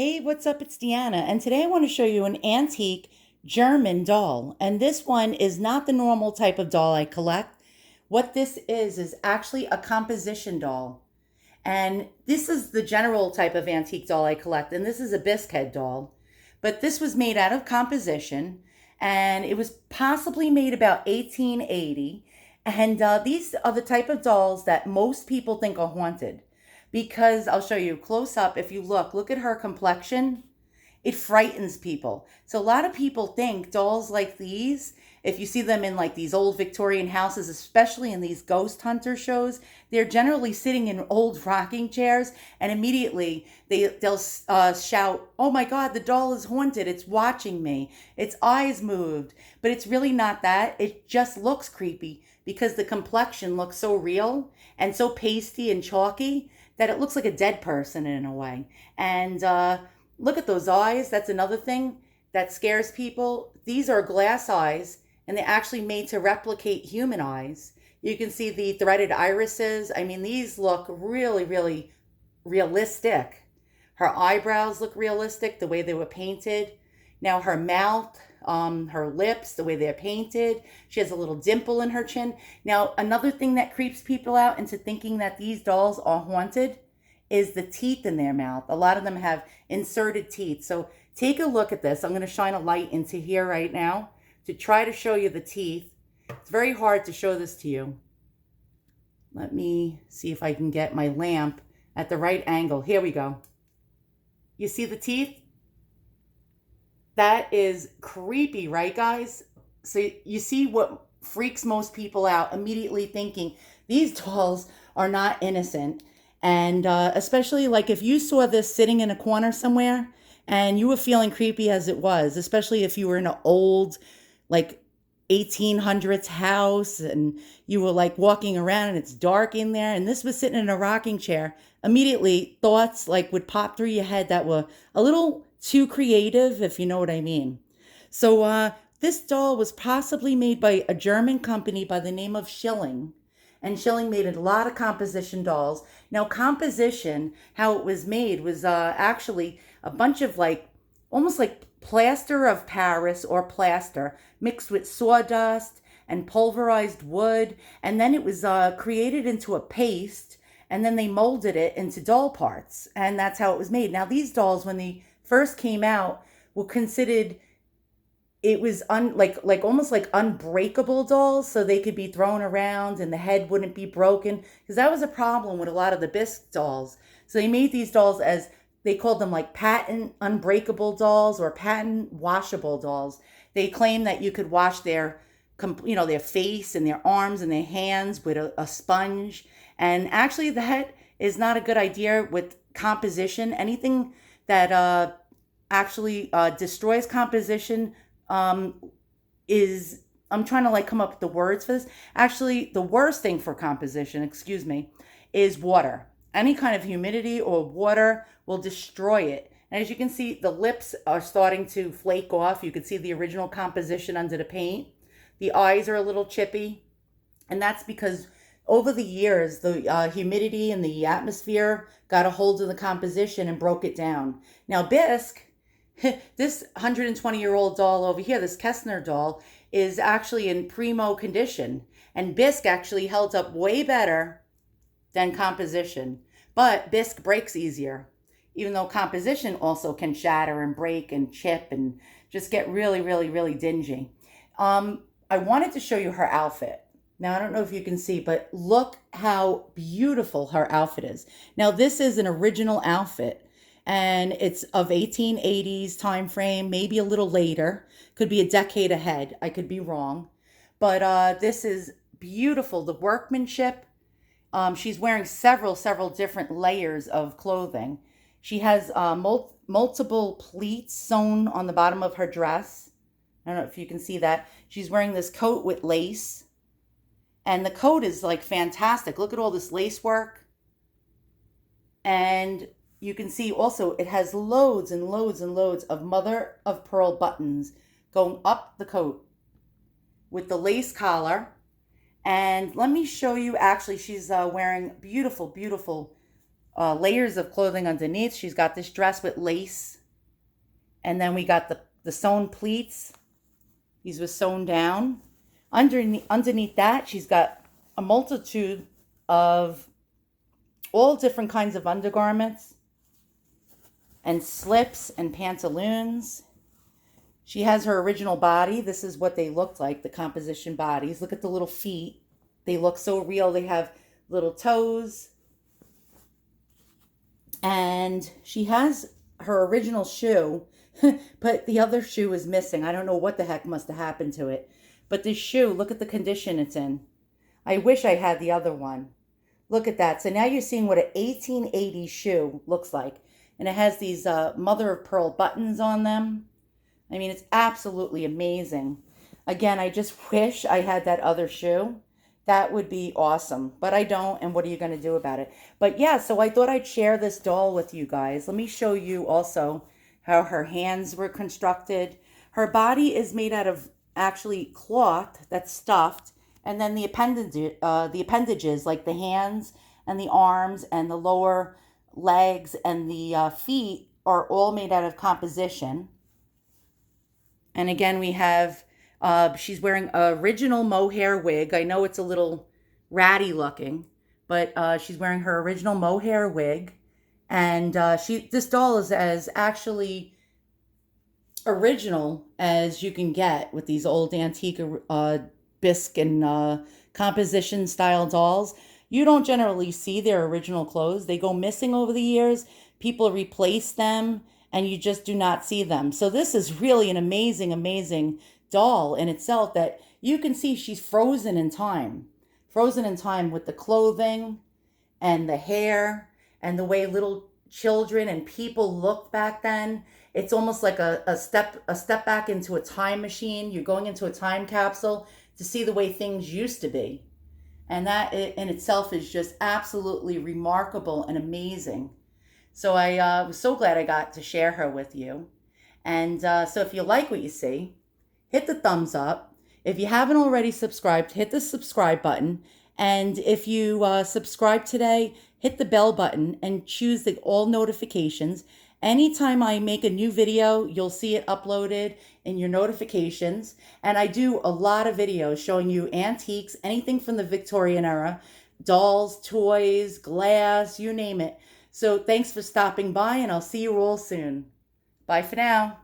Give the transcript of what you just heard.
Hey, what's up? It's Deanna, and today I want to show you an antique German doll. And this one is not the normal type of doll I collect. What this is actually a composition doll. And this is the general type of antique doll I collect, and this is a bisque head doll. But this was made out of composition, and it was possibly made about 1880. And these are the type of dolls that most people think are haunted because I'll show you close up. If you look at her complexion. It frightens people. So a lot of people think dolls like these, if you see them in like these old Victorian houses, especially in these ghost hunter shows, they're generally sitting in old rocking chairs, and immediately they'll shout, "Oh my God, the doll is haunted! It's watching me. Its eyes moved." But it's really not that. It just looks creepy because the complexion looks so real and so pasty and chalky that it looks like a dead person in a way. And look at those eyes. That's another thing that scares people. These are glass eyes, and they're actually made to replicate human eyes. You can see the threaded irises. I mean, these look really, really realistic. Her eyebrows look realistic, the way they were painted. Now her mouth, her lips, the way they're painted. She has a little dimple in her chin. Now, another thing that creeps people out into thinking that these dolls are haunted is the teeth in their mouth. A lot of them have inserted teeth. So take a look at this. I'm going to shine a light into here right now to try to show you the teeth. It's very hard to show this to you. Let me see if I can get my lamp at the right angle. Here we go. You see the teeth? That is creepy, right, guys? So you see what freaks most people out, immediately thinking these dolls are not innocent. And especially like if you saw this sitting in a corner somewhere and you were feeling creepy as it was, especially if you were in an old, like 1800s house and you were like walking around and it's dark in there and this was sitting in a rocking chair, immediately thoughts like would pop through your head that were a little too creative, if you know what I mean. So this doll was possibly made by a German company by the name of Schilling, and Schilling made a lot of composition dolls. Now, composition, how it was made was actually a bunch of like, almost like plaster of Paris or plaster mixed with sawdust and pulverized wood. And then it was created into a paste, and then they molded it into doll parts. And that's how it was made. Now, these dolls, when they first came out, were considered, it was like almost like unbreakable dolls, so they could be thrown around and the head wouldn't be broken, because that was a problem with a lot of the bisque dolls. So they made these dolls as, they called them like patent unbreakable dolls or patent washable dolls. They claimed that you could wash their their face and their arms and their hands with a sponge, and actually that is not a good idea with composition. Anything that actually destroys composition is, I'm trying to like come up with the words for this. Actually, the worst thing for composition, excuse me, is water. Any kind of humidity or water will destroy it. And as you can see, the lips are starting to flake off. You can see the original composition under the paint. The eyes are a little chippy. And that's because over the years, the humidity in the atmosphere got a hold of the composition and broke it down. Now, bisque, this 120-year-old doll over here, this Kessner doll, is actually in primo condition. And bisque actually held up way better than composition. But bisque breaks easier, even though composition also can shatter and break and chip and just get really, really, really dingy. I wanted to show you her outfit. Now, I don't know if you can see, but look how beautiful her outfit is. Now, this is an original outfit, and it's of 1880s time frame, maybe a little later. Could be a decade ahead. I could be wrong. But this is beautiful. The workmanship. She's wearing several different layers of clothing. She has multiple pleats sewn on the bottom of her dress. I don't know if you can see that. She's wearing this coat with lace. And the coat is like fantastic. Look at all this lace work. And you can see also it has loads and loads and loads of mother of pearl buttons going up the coat with the lace collar. And let me show you, actually, she's wearing beautiful, beautiful layers of clothing underneath. She's got this dress with lace. And then we got the sewn pleats. These were sewn down. Underneath that, she's got a multitude of all different kinds of undergarments and slips and pantaloons. She has her original body. This is what they looked like, the composition bodies. Look at the little feet. They look so real. They have little toes. And she has her original shoe, but the other shoe is missing. I don't know what the heck must have happened to it. But this shoe, look at the condition it's in. I wish I had the other one. Look at that. So now you're seeing what an 1880 shoe looks like. And it has these mother of pearl buttons on them. I mean, it's absolutely amazing. Again, I just wish I had that other shoe. That would be awesome. But I don't, and what are you going to do about it? But yeah, so I thought I'd share this doll with you guys. Let me show you also how her hands were constructed. Her body is made out of actually cloth that's stuffed, and then the appendages like the hands and the arms and the lower legs and the feet are all made out of composition. And again, we have, she's wearing an original mohair wig. I know it's a little ratty looking, but she's wearing her original mohair wig. And this doll is as actually original as you can get with these old antique bisque and composition style dolls. You don't generally see their original clothes. They go missing over the years. People replace them and you just do not see them. So this is really an amazing, amazing doll in itself that you can see she's frozen in time. Frozen in time with the clothing and the hair and the way little children and people looked back then. It's almost like a step back into a time machine. You're going into a time capsule to see the way things used to be. And that in itself is just absolutely remarkable and amazing. So I was so glad I got to share her with you. And so if you like what you see, hit the thumbs up. If you haven't already subscribed, hit the subscribe button. And if you subscribe today, hit the bell button and choose the all notifications. Anytime I make a new video, you'll see it uploaded in your notifications. And I do a lot of videos showing you antiques, anything from the Victorian era, dolls, toys, glass, you name it. So thanks for stopping by, and I'll see you all soon. Bye for now.